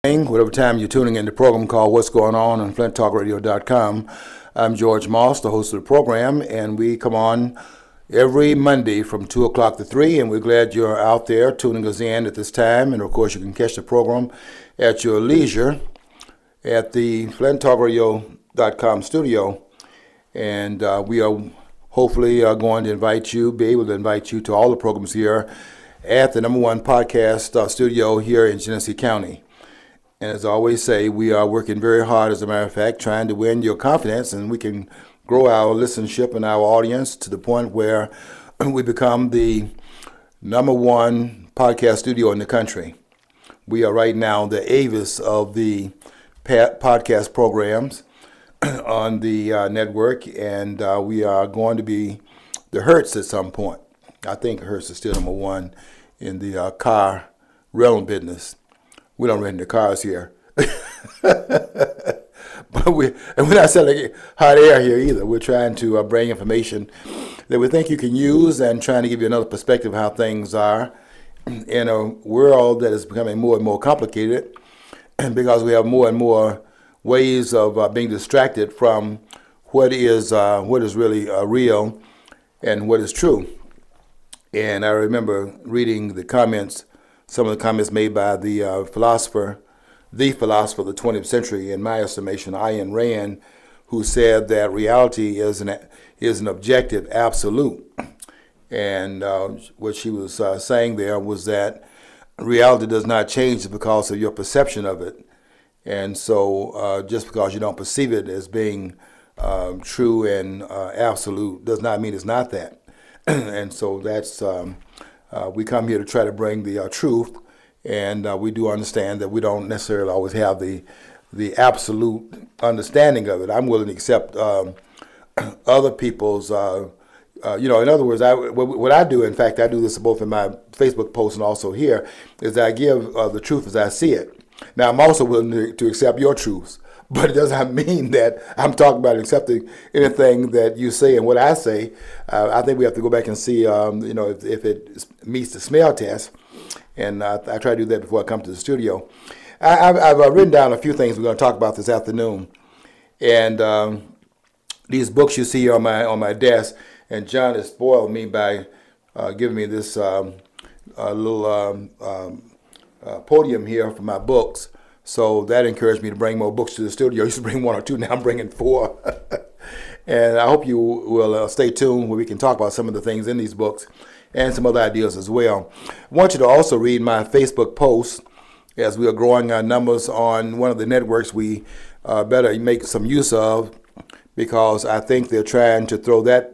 Whatever time you're tuning in the program called What's Going On FlintTalkRadio.com. I'm George Moss, the host of the program, and we come on every Monday from 2 o'clock to 3, and we're glad you're out there tuning us in at this time. And, of course, you can catch the program at your leisure at the FlintTalkRadio.com studio. And we are hopefully going to be able to invite you to all the programs here at the #1 podcast studio here in Genesee County. And as I always say, we are working very hard, as a matter of fact, trying to win your confidence, and we can grow our listenership and our audience to the point where we become the #1 podcast studio in the country. We are right now the Avis of the podcast programs on the network, and we are going to be the Hertz at some point. I think Hertz is still #1 in the car rental business. We don't rent the cars here. But we're not selling hot air here either. We're trying to bring information that we think you can use and trying to give you another perspective of how things are in a world that is becoming more and more complicated because we have more and more ways of being distracted from what is really real and what is true. And I remember reading some of the comments made by the philosopher of the 20th century, in my estimation, Ayn Rand, who said that reality is an objective absolute. And what she was saying there was that reality does not change because of your perception of it. And so just because you don't perceive it as being true and absolute does not mean it's not that. And so that's... we come here to try to bring the truth, and we do understand that we don't necessarily always have the absolute understanding of it. I'm willing to accept other people's, in other words, what I do, in fact, I do this both in my Facebook post and also here, is that I give the truth as I see it. Now, I'm also willing to accept your truths, but it doesn't mean that I'm talking about accepting anything that you say and what I say. I think we have to go back and see, if it meets the smell test. And I try to do that before I come to the studio. I've written down a few things we're going to talk about this afternoon. And these books you see on my desk, and John has spoiled me by giving me this little podium here for my books. So that encouraged me to bring more books to the studio. I used to bring 1 or 2, now I'm bringing 4. And I hope you will stay tuned where we can talk about some of the things in these books and some other ideas as well. I want you to also read my Facebook post as we are growing our numbers on one of the networks we better make some use of, because I think they're trying to throw that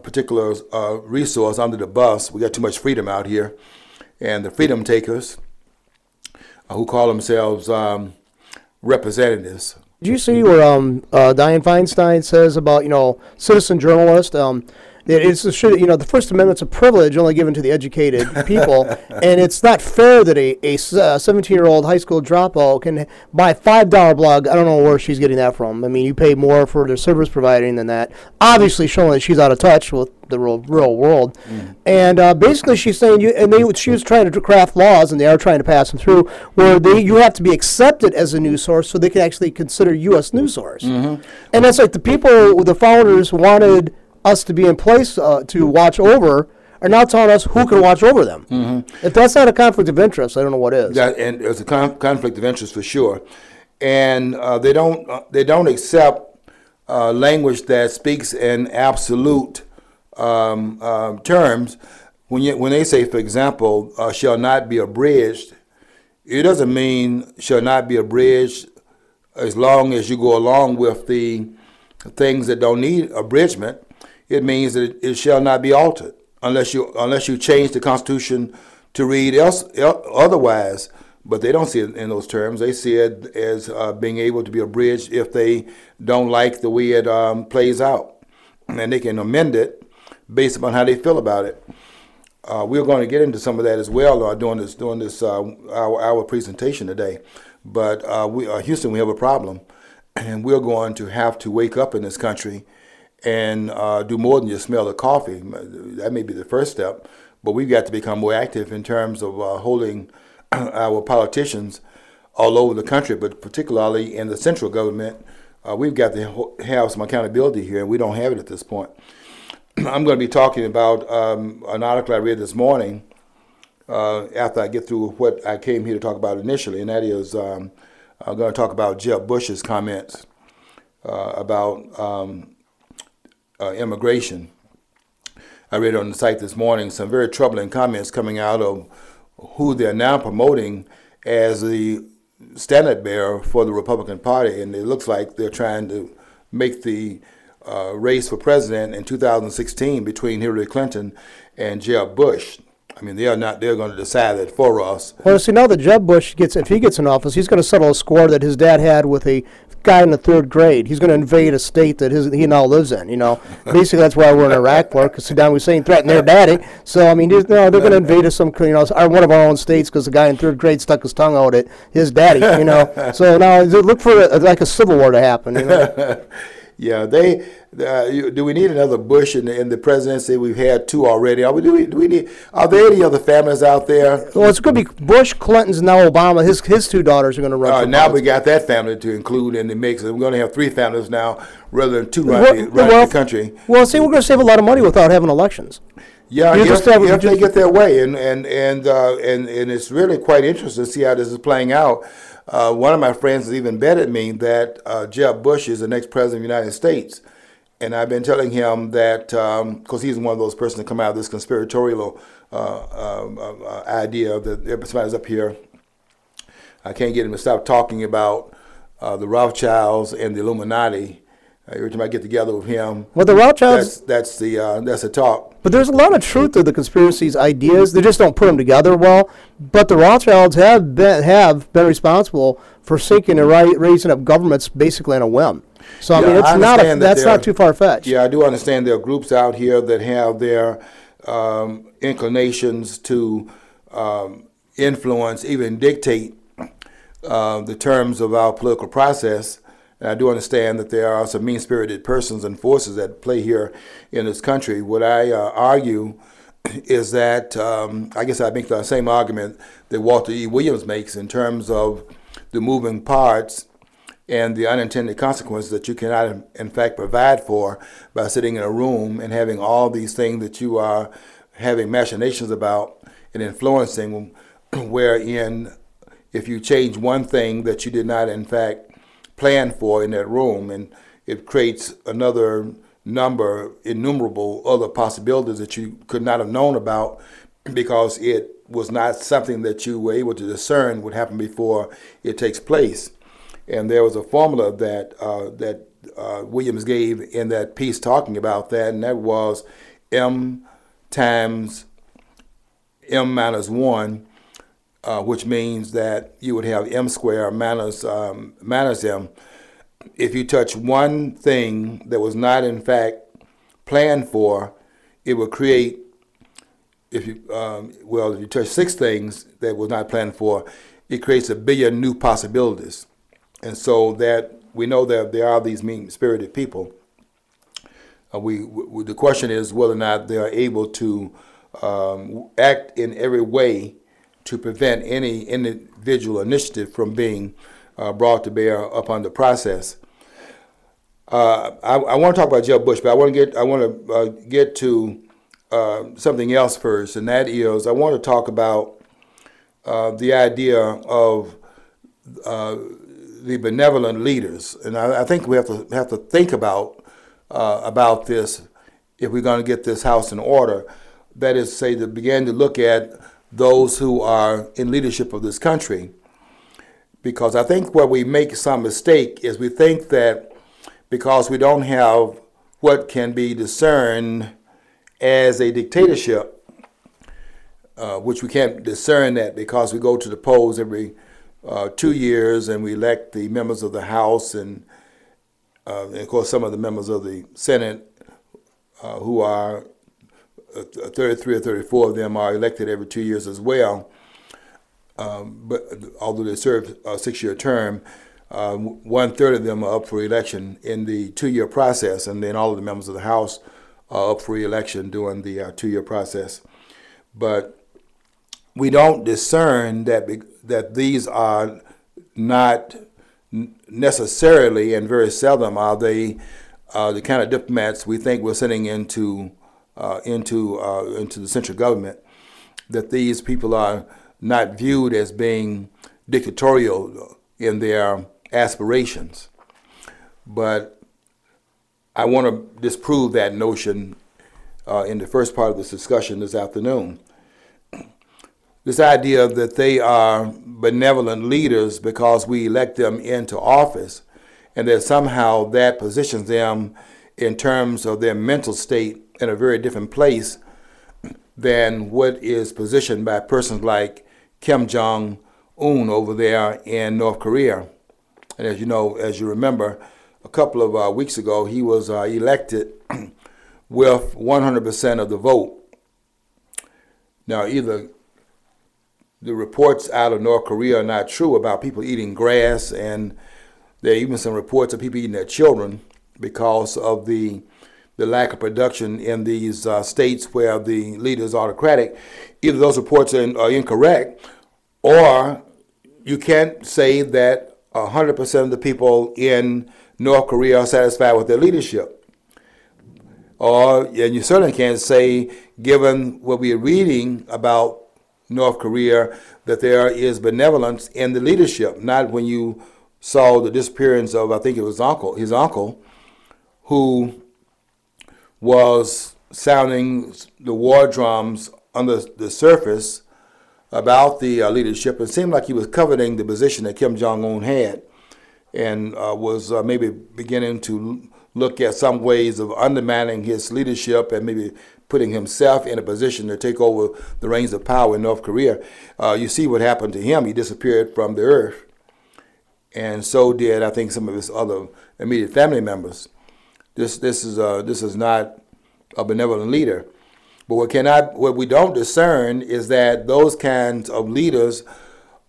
particular resource under the bus. We got too much freedom out here. And the freedom takers, who call themselves representatives. Did you see where Dianne Feinstein says about, citizen journalist? It's the First Amendment's a privilege only given to the educated people, and it's not fair that a 17-year-old high school dropout can buy a $5 blog. I don't know where she's getting that from. I mean, you pay more for the service providing than that. Obviously showing that she's out of touch with the real world. Mm. And basically she's saying, she was trying to craft laws, and they are trying to pass them through, where you have to be accepted as a news source so they can actually consider you a news source. Mm-hmm. And that's like the founders wanted us to be in place to watch over, are now telling us who can watch over them. Mm-hmm. If that's not a conflict of interest, I don't know what is. And there's a conflict of interest for sure. And they don't accept language that speaks in absolute terms. When they say, for example, shall not be abridged, it doesn't mean shall not be abridged as long as you go along with the things that don't need abridgment. It means that it shall not be altered unless you change the Constitution to read otherwise. But they don't see it in those terms. They see it as being able to be abridged if they don't like the way it plays out, and they can amend it based upon how they feel about it. We're going to get into some of that as well during this our presentation today. But Houston, we have a problem, and we're going to have to wake up in this country and do more than just smell the coffee. That may be the first step, but we've got to become more active in terms of holding our politicians all over the country, but particularly in the central government. We've got to have some accountability here, and we don't have it at this point. I'm going to be talking about an article I read this morning after I get through what I came here to talk about initially, and that is I'm going to talk about Jeb Bush's comments about immigration. I read on the site this morning some very troubling comments coming out of who they're now promoting as the standard bearer for the Republican Party, and it looks like they're trying to make the race for president in 2016 between Hillary Clinton and Jeb Bush. I mean, they're going to decide that for us. Well, see, now that Jeb Bush if he gets in office, he's going to settle a score that his dad had with a guy in the third grade. He's going to invade a state that he now lives in, Basically, that's why we're in Iraq for, because Saddam Hussein threatened their daddy. So, I mean, they're going to invade us one of our own states because the guy in third grade stuck his tongue out at his daddy, So now look for like a civil war to happen, Yeah, do we need another Bush in the presidency? We've had two already. Are there any other families out there? Well, it's going to be Bush, Clinton's, now Obama. His two daughters are going to run. Now we got that family to include in the mix. We're going to have three families now rather than two running the country. Well, see, we're going to save a lot of money without having elections. Yeah, if they get their way, and it's really quite interesting to see how this is playing out. One of my friends has even betted me that Jeb Bush is the next president of the United States. And I've been telling him that, because he's one of those persons that come out of this conspiratorial idea that somebody's up here. I can't get him to stop talking about the Rothschilds and the Illuminati. Every time I get together with him, well, the Rothschilds, that's the talk. But there's a lot of truth to the conspiracy's ideas. They just don't put them together well. But the Rothschilds have been responsible for sinking and raising up governments basically on a whim. So I mean, that's not too far fetched. Yeah, I do understand there are groups out here that have their inclinations to influence, even dictate the terms of our political process. And I do understand that there are some mean-spirited persons and forces that play here in this country. What I argue is that I guess I make the same argument that Walter E. Williams makes in terms of the moving parts and the unintended consequences that you cannot, in fact, provide for by sitting in a room and having all these things that you are having machinations about and influencing, wherein if you change one thing that you did not, in fact, plan for in that room, and it creates another innumerable other possibilities that you could not have known about because it was not something that you were able to discern would happen before it takes place. And there was a formula that Williams gave in that piece talking about that, and that was M times M minus 1, which means that you would have M squared minus M. If you touch one thing that was not in fact planned for, it would create, if you touch 6 things that was not planned for, it creates 1 billion new possibilities. And so that we know that there are these mean-spirited people. The question is whether or not they are able to act in every way to prevent any individual initiative from being brought to bear upon the process. I want to talk about Jeb Bush, but I want to get to something else first, and that is I want to talk about the idea of the benevolent leaders, and I think we have to think about this if we're going to get this house in order. That is, say, to begin to look at those who are in leadership of this country, because I think where we make some mistake is we think that because we don't have what can be discerned as a dictatorship, which we can't discern that because we go to the polls every 2 years and we elect the members of the House and of course some of the members of the Senate who are 33 or 34 of them are elected every 2 years as well. But although they serve a 6-year term, 1/3 of them are up for election in the 2-year process, and then all of the members of the House are up for election during the 2-year process. But we don't discern that these are not necessarily, and very seldom are they the kind of diplomats we think we're sending into the central government. That these people are not viewed as being dictatorial in their aspirations. But I want to disprove that notion in the first part of this discussion this afternoon. This idea that they are benevolent leaders because we elect them into office, and that somehow that positions them in terms of their mental state in a very different place than what is positioned by persons like Kim Jong-un over there in North Korea. And as you know, as you remember, a couple of weeks ago, he was elected with 100% of the vote. Now, either the reports out of North Korea are not true about people eating grass, and there are even some reports of people eating their children because of the lack of production in these states where the leader is autocratic. Either those reports are incorrect, or you can't say that 100% of the people in North Korea are satisfied with their leadership. And you certainly can't say, given what we are reading about North Korea, that there is benevolence in the leadership. Not when you saw the disappearance of, I think it was his uncle, who was sounding the war drums under the surface about the leadership. It seemed like he was coveting the position that Kim Jong-un had, and was maybe beginning to look at some ways of undermining his leadership and maybe putting himself in a position to take over the reins of power in North Korea. You see what happened to him. He disappeared from the earth. And so did, I think, some of his other immediate family members. This is not a benevolent leader. But what we don't discern is that those kinds of leaders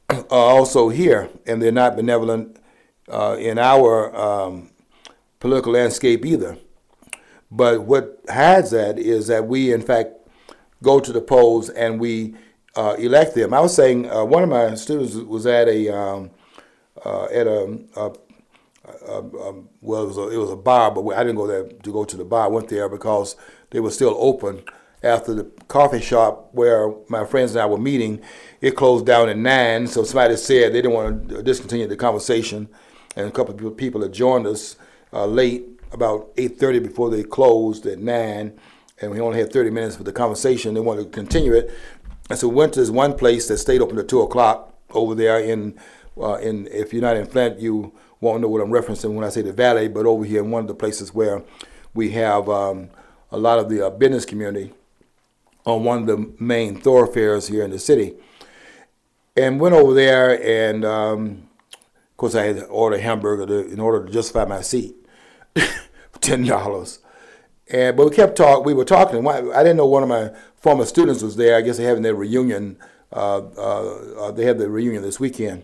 are also here, and they're not benevolent in our political landscape either. But what hides that is that we, in fact, go to the polls and we elect them. I was saying one of my students was at well, it was a bar, but I didn't go there to go to the bar. I went there because they were still open after the coffee shop where my friends and I were meeting. It closed down at 9, so somebody said they didn't want to discontinue the conversation, and a couple of people had joined us late, about 8:30 before they closed at 9, and we only had 30 minutes for the conversation. They wanted to continue it, and so we went to this one place that stayed open at 2 o'clock over there in if you're not in Flint, you won't know what I'm referencing when I say the Valley, but over here in one of the places where we have a lot of the business community on one of the main thoroughfares here in the city. And went over there, and of course I had to order a hamburger in order to justify my seat for $10. But we were talking. I didn't know one of my former students was there. I guess they're having their reunion. They had their reunion this weekend.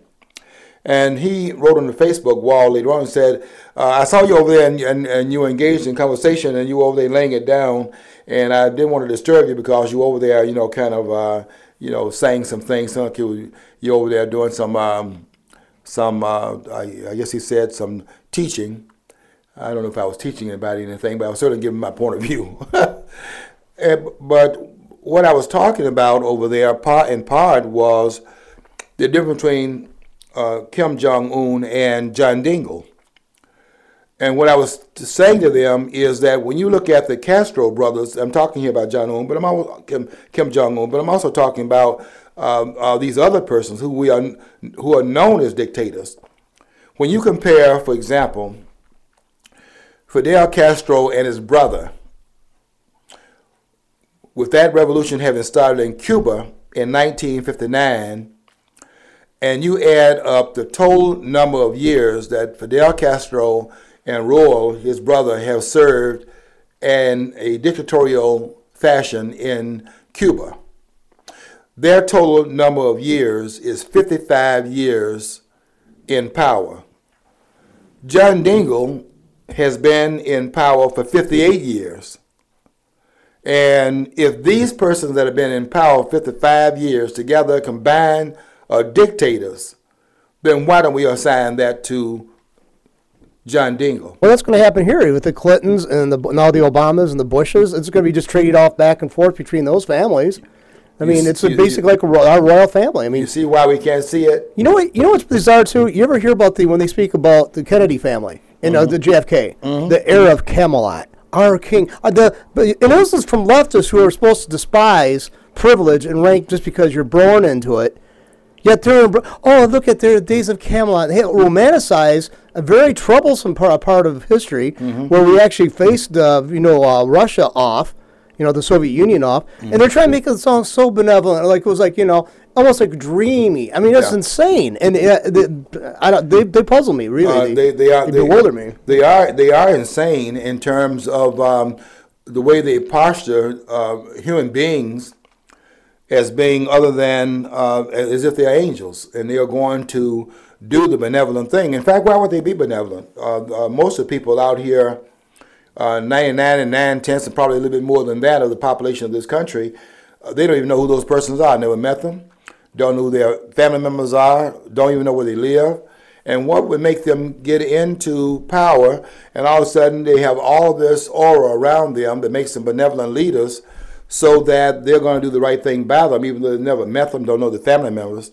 And he wrote on the Facebook wall later on and said, I saw you over there and you were engaged in conversation and you were over there laying it down, and I didn't want to disturb you because you were over there, kind of, saying some things. Like you over there doing some I guess he said some teaching. I don't know if I was teaching anybody anything, but I was certainly giving my point of view. But what I was talking about over there, in part, was the difference between Kim Jong-un and John Dingell. And what I was saying to them is that when you look at the Castro brothers, I'm talking here about John Un, but I'm also Kim Jong-un, but I'm also talking about these other persons who are known as dictators. When you compare, for example, Fidel Castro and his brother, with that revolution having started in Cuba in 1959, and you add up the total number of years that Fidel Castro and Raúl, his brother, have served in a dictatorial fashion in Cuba, their total number of years is 55 years in power. John Dingell has been in power for 58 years. And if these persons that have been in power 55 years together combined are dictators, then why don't we assign that to John Dingell? Well, that's going to happen here with the Clintons and now the Obamas and the Bushes. It's going to be just traded off back and forth between those families. I mean, it's basically like our royal family. I mean, you see why we can't see it? You know what? You know what's bizarre too? You ever hear about when they speak about the Kennedy family and the JFK, the heir of Camelot, our king? And this is from leftists who are supposed to despise privilege and rank just because you're born into it. Yet they're look at their days of Camelot. They romanticize a very troublesome part of history where we actually faced Russia off. The Soviet Union off, and they're trying to make it sound so benevolent, like it was like almost like dreamy. I mean, that's insane, and they puzzle me really. They bewilder me. They are insane in terms of the way they posture human beings as being other than as if they are angels, and they are going to do the benevolent thing. In fact, why would they be benevolent? Most of the people out here. 99 and 9/10, and probably a little bit more than that of the population of this country, they don't even know who those persons are. Never met them, don't know who their family members are, don't even know where they live. And what would make them get into power, and all of a sudden they have all this aura around them that makes them benevolent leaders so that they're going to do the right thing by them, even though they never met them, don't know the family members.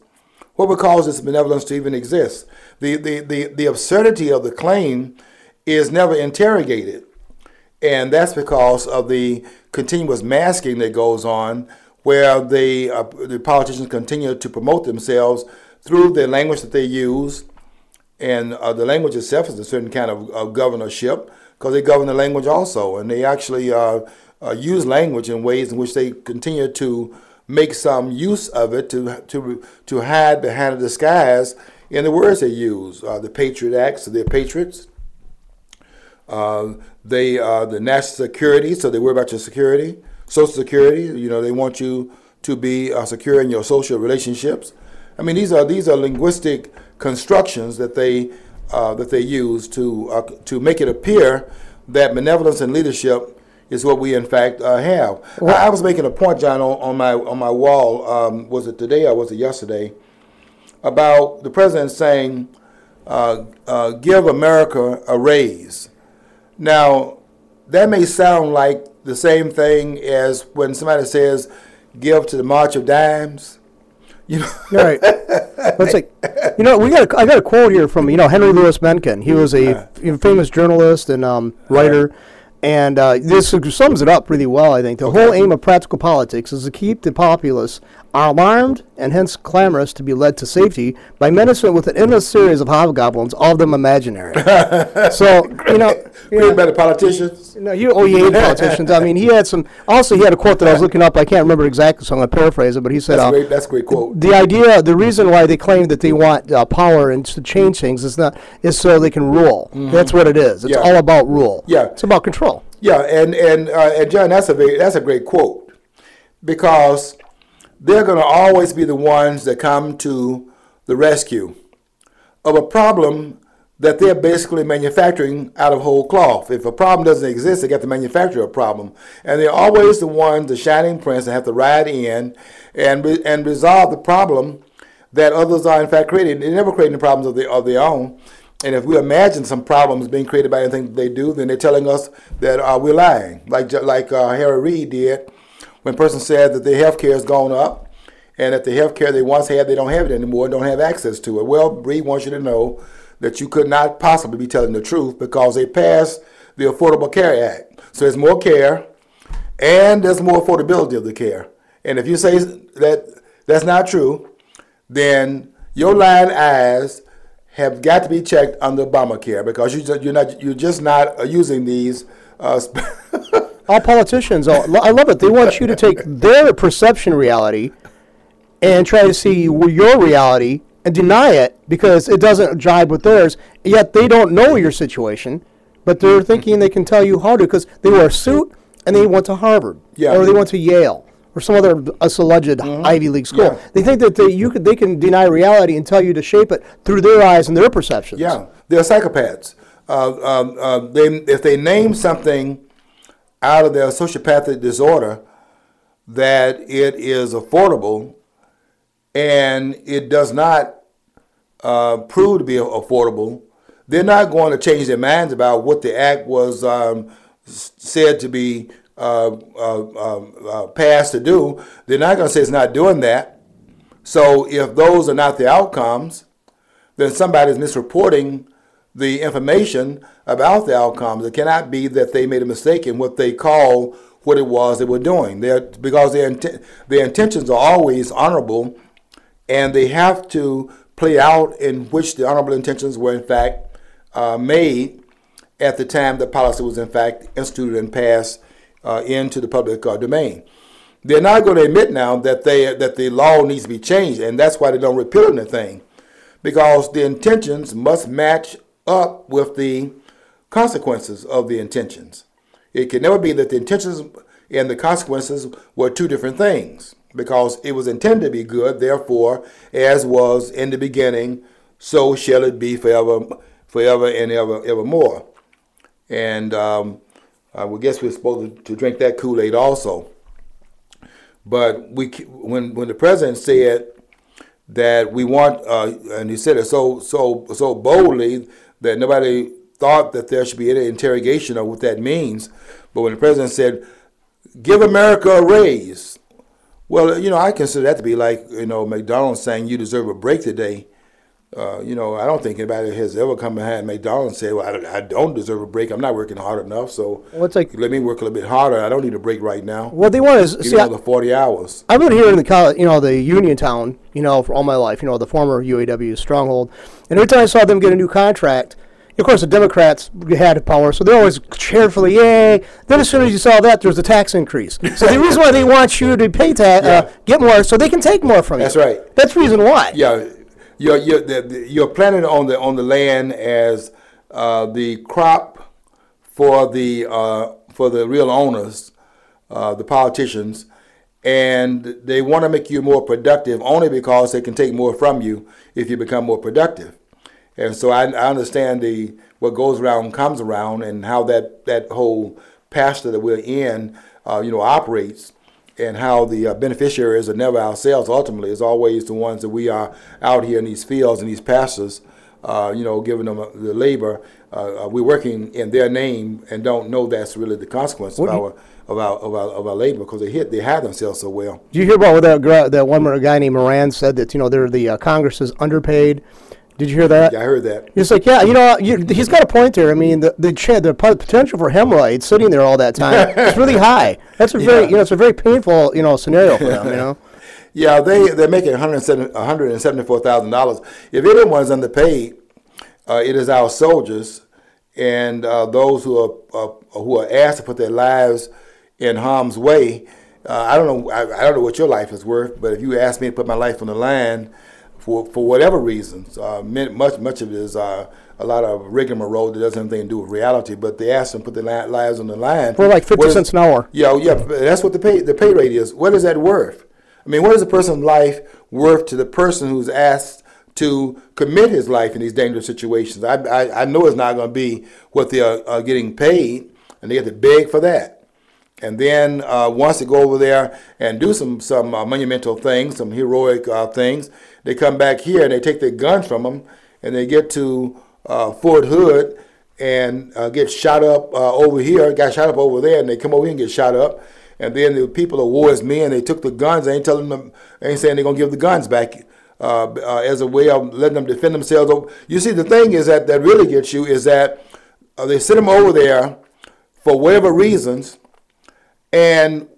What would cause this benevolence to even exist? The absurdity of the claim is never interrogated. And that's because of the continuous masking that goes on, where the politicians continue to promote themselves through the language that they use. And the language itself is a certain kind of governorship, because they govern the language also. And they actually use language in ways in which they continue to make some use of it to hide behind a disguise in the words they use. The Patriot Acts, so they're patriots. The national security, so they worry about your security. Social security, they want you to be secure in your social relationships. I mean, these are linguistic constructions that they use to make it appear that benevolence and leadership is what we in fact have. Well, I was making a point, John, on my wall. Was it today or was it yesterday? About the president saying, "Give America a raise." Now, that may sound like the same thing as when somebody says, "Give to the March of Dimes." Right. But it's like, I got a quote here from Henry Louis Mencken. He was a famous journalist and writer. And this sums it up really well, I think. The whole aim of practical politics is to keep the populace alarmed and hence clamorous to be led to safety by menacing with an endless series of hobgoblins, all of them imaginary. So, Created by the politicians? He hated politicians. I mean, he had a quote that I was looking up. I can't remember exactly, so I'm going to paraphrase it, but he said, that's a great quote. The reason why they claim that they want power and to change things is so they can rule. That's what it is. It's all about rule. Yeah. It's about control. Yeah, and John, that's a great quote, because they're going to always be the ones that come to the rescue of a problem that they're basically manufacturing out of whole cloth. If a problem doesn't exist, they got to manufacture a problem, and they're always the ones, the shining prince, that have to ride in and resolve the problem that others are in fact creating. They're never creating the problems of their own. And if we imagine some problems being created by anything that they do, then they're telling us that we're lying, like Harry Reid did when a person said that their health care has gone up and that the health care they once had, they don't have it anymore and don't have access to it. Well, Reid wants you to know that you could not possibly be telling the truth, because they passed the Affordable Care Act. So there's more care and there's more affordability of the care. And if you say that that's not true, then your lying eyes have got to be checked under Obamacare, because you're just not using these. All politicians, I love it. They want you to take their perception reality and try to see your reality and deny it because it doesn't jibe with theirs. Yet they don't know your situation, but they're thinking they can tell you how to, because they wear a suit and they went to Harvard, or they went to Yale, or some other alleged Ivy League school. Yeah. They think that they can deny reality and tell you to shape it through their eyes and their perceptions. Yeah, they're psychopaths. If they name something out of their sociopathic disorder that it is affordable and it does not prove to be affordable, they're not going to change their minds about what the act was said to be passed to do. They're not going to say it's not doing that. So if those are not the outcomes, then somebody's misreporting the information about the outcomes. It cannot be that they made a mistake in what they call what it was they were doing. Because their intentions are always honorable, and they have to play out in which the honorable intentions were in fact made at the time the policy was in fact instituted and passed into the public domain. They're not going to admit now that the law needs to be changed, and that's why they don't repeal anything, because the intentions must match up with the consequences of the intentions. It can never be that the intentions and the consequences were two different things, because it was intended to be good. Therefore, as was in the beginning, so shall it be forever and evermore. And we guess we're supposed to drink that Kool-Aid also. But when the president said that we want, and he said it so boldly that nobody thought that there should be any interrogation of what that means. But when the president said, "Give America a raise," well, I consider that to be like, McDonald's saying you deserve a break today. I don't think anybody has ever come behind McDonald's and said, "Well, I don't deserve a break. I'm not working hard enough, so let me work a little bit harder. I don't need a break right now." What they want is the 40 hours. I've been here in the college, the Uniontown, for all my life. The former UAW stronghold, and every time I saw them get a new contract, of course the Democrats had power, so they're always cheerfully, yay. Then as soon as you saw that, there's a tax increase. So the reason why they want you to pay get more, so they can take more from you. That's right. That's the reason why. Yeah. You're planting on the land as the crop for the real owners, the politicians, and they want to make you more productive only because they can take more from you if you become more productive. And so I understand what goes around comes around, and how that whole pasture that we're in, operates. And how the beneficiaries are never ourselves. Ultimately, it's always the ones that we are out here in these fields and these pastures, giving them the labor. We're working in their name and don't know that's really the consequence of our labor, because they hide themselves so well. Do you hear about what that one guy named Moran said, that the Congress is underpaid? Did you hear that? Yeah, I heard that. It's like, he's got a point there. I mean, the potential for hemorrhoids sitting there all that time is really high. That's it's a very painful, scenario for them, Yeah, they're making $174,000. If anyone's underpaid, it is our soldiers and those who are asked to put their lives in harm's way. I don't know what your life is worth, but if you ask me to put my life on the line, for whatever reasons, much of it is a lot of rigmarole that doesn't have anything to do with reality. But they ask them to put their lives on the line. For like 50 cents an hour. Yeah, that's what the pay rate is. What is that worth? I mean, what is a person's life worth to the person who's asked to commit his life in these dangerous situations? I know it's not going to be what they are getting paid, and they have to beg for that. And then once they go over there and do some monumental things, some heroic things, they come back here and they take their guns from them, and they get to Fort Hood and get shot up over here, got shot up over there, and they come over here and get shot up. And then the people are war is me, and they took the guns. They ain't telling them, they ain't saying they're gonna give the guns back as a way of letting them defend themselves. You see, the thing is that really gets you is that they send them over there for whatever reasons. And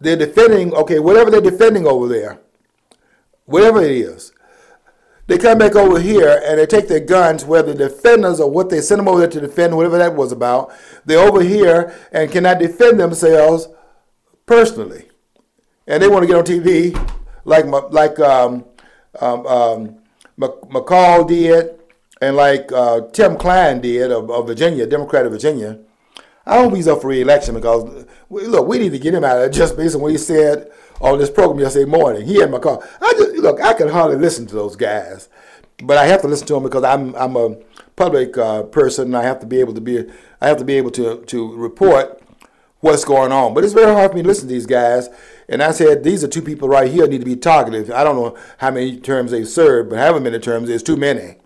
they're defending, whatever they're defending over there, whatever it is, they come back over here and they take their guns, whether the defenders or what they sent them over there to defend, whatever that was about. They're over here and cannot defend themselves personally. And they want to get on TV like McCall did and like Tim Klein did of Virginia, Democrat of Virginia. I hope he's up for re-election because, look, we need to get him out of there just based on what he said on this program yesterday morning. He had my call. I could hardly listen to those guys, but I have to listen to them because I'm a public person, and I have to be able to report what's going on. But it's very hard for me to listen to these guys, And I said, these are two people right here need to be targeted. I don't know how many terms they've served, but however many terms, there's too many.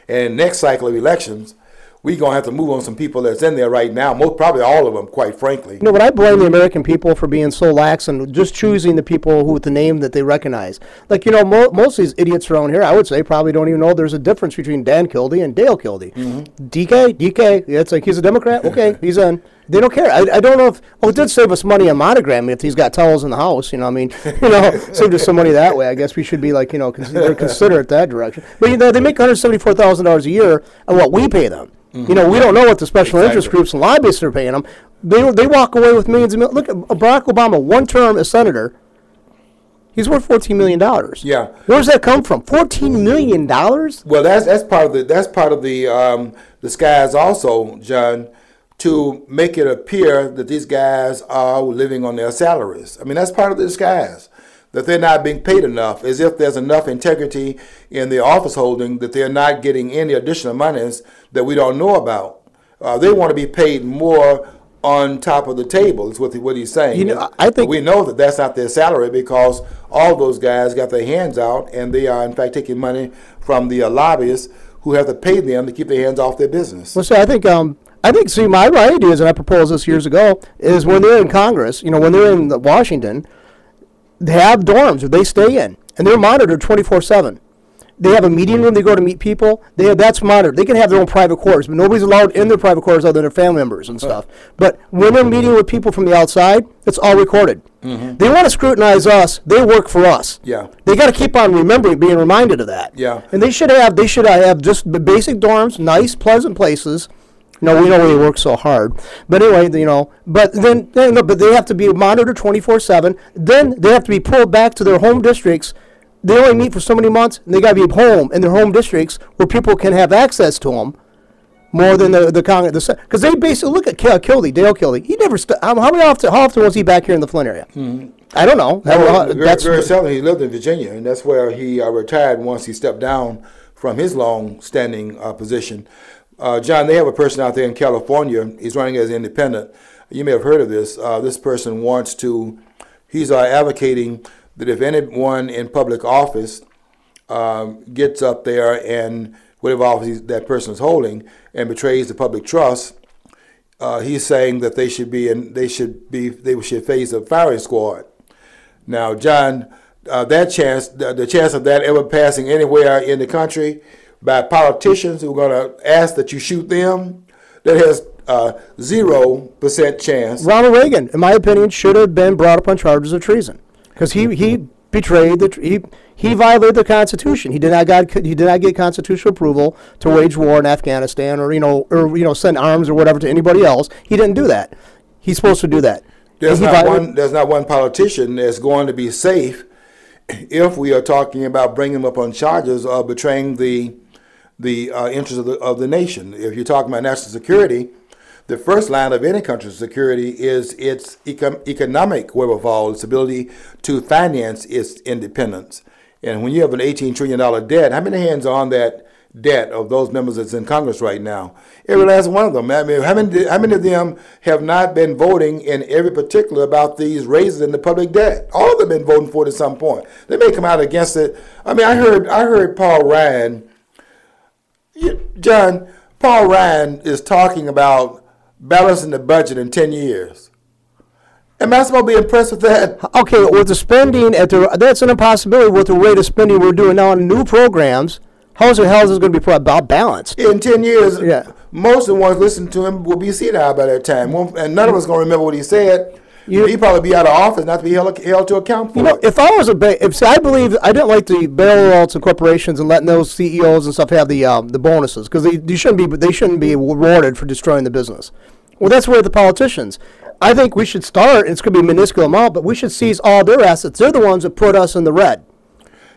And next cycle of elections, we're going to have to move on some people that's in there right now, most probably all of them, quite frankly. You know, but I blame the American people for being so lax and just choosing the people who with the name that they recognize. Like, you know, most of these idiots around here, I would say, probably don't even know there's a difference between Dan Kildee and Dale Kildee. DK, yeah, it's like he's a Democrat. Okay, he's in. They don't care. I don't know if, it did save us money on monogramming if he's got towels in the house, you know, I mean, saved us some money that way. I guess we should be like, very considerate that direction. But, they make $174,000 a year on what we pay them. We don't know what the special interest groups and lobbyists are paying them. They walk away with millions of millions. Look at Barack Obama, one term as senator. He's worth $14 million. Yeah. Where does that come from? $14 million? Well, that's part of the disguise also, John, to make it appear that these guys are living on their salaries. I mean, that's part of the disguise, that they're not being paid enough, as if there's enough integrity in the office holding that they're not getting any additional monies that we don't know about. They want to be paid more on top of the table, is what he's saying. I think we know that that's not their salary, because all those guys got their hands out, and they are in fact taking money from the lobbyists who have to pay them to keep their hands off their business. Well, see, I think, see, my idea is, and I proposed this years ago, is when they're in Congress, when they're in Washington, they have dorms, or they stay in, and they're monitored 24/7. They have a meeting room. They go to meet people. That's monitored. They can have their own private quarters, but nobody's allowed in their private quarters other than their family members and stuff. But when they're meeting with people from the outside, it's all recorded. They want to scrutinize us. They work for us. Yeah. They got to keep on being reminded of that. Yeah. And they should have just the basic dorms, nice, pleasant places. No, we know they work so hard. But anyway, but they have to be monitored 24/7. Then they have to be pulled back to their home districts. They only meet for so many months, and they got to be home in their home districts where people can have access to them more than the Congress. Because they basically look at Dale Kildee. He never. How often was he back here in the Flint area? I don't know. Very seldom. He lived in Virginia, and that's where he retired once he stepped down from his long-standing position. John, they have a person out there in California. He's running as independent. You may have heard of this. This person he's advocating that if anyone in public office gets up there and whatever office that person is holding and betrays the public trust, he's saying that they should face a firing squad. Now, John, the chance of that ever passing anywhere in the country by politicians who are going to ask that you shoot them, that has 0% chance. Ronald Reagan, in my opinion, should have been brought up on charges of treason, because he betrayed he violated the Constitution. He did not get constitutional approval to wage war in Afghanistan, or send arms or whatever to anybody else. He didn't do that. He's supposed to do that. There's not one politician that's going to be safe if we are talking about bringing them up on charges of betraying the interests of the nation. If you're talking about national security, the first line of any country's security is its economic wherewithal, its ability to finance its independence. And when you have an $18 trillion debt, how many hands are on that debt of those members that's in Congress right now? Every last one of them. I mean, how many of them have not been voting in every particular about these raises in the public debt? All of them have been voting for it at some point. They may come out against it. I mean, I heard Paul Ryan. John, Paul Ryan is talking about balancing the budget in 10 years. Am I supposed to be impressed with that? Okay, with the spending, that's an impossibility with the rate of spending we're doing now on new programs. How is it going to be about balanced? In 10 years, most of the ones listening to him will be senile by that time. And none of us going to remember what he said. He'd probably be out of office, not to be held to account for it. If I was I believe I didn't like the bailouts and corporations and letting those CEOs and stuff have the bonuses, because they shouldn't be rewarded for destroying the business. Well, that's where the politicians. I think we should start. It's going to be a minuscule amount, but we should seize all their assets. They're the ones that put us in the red.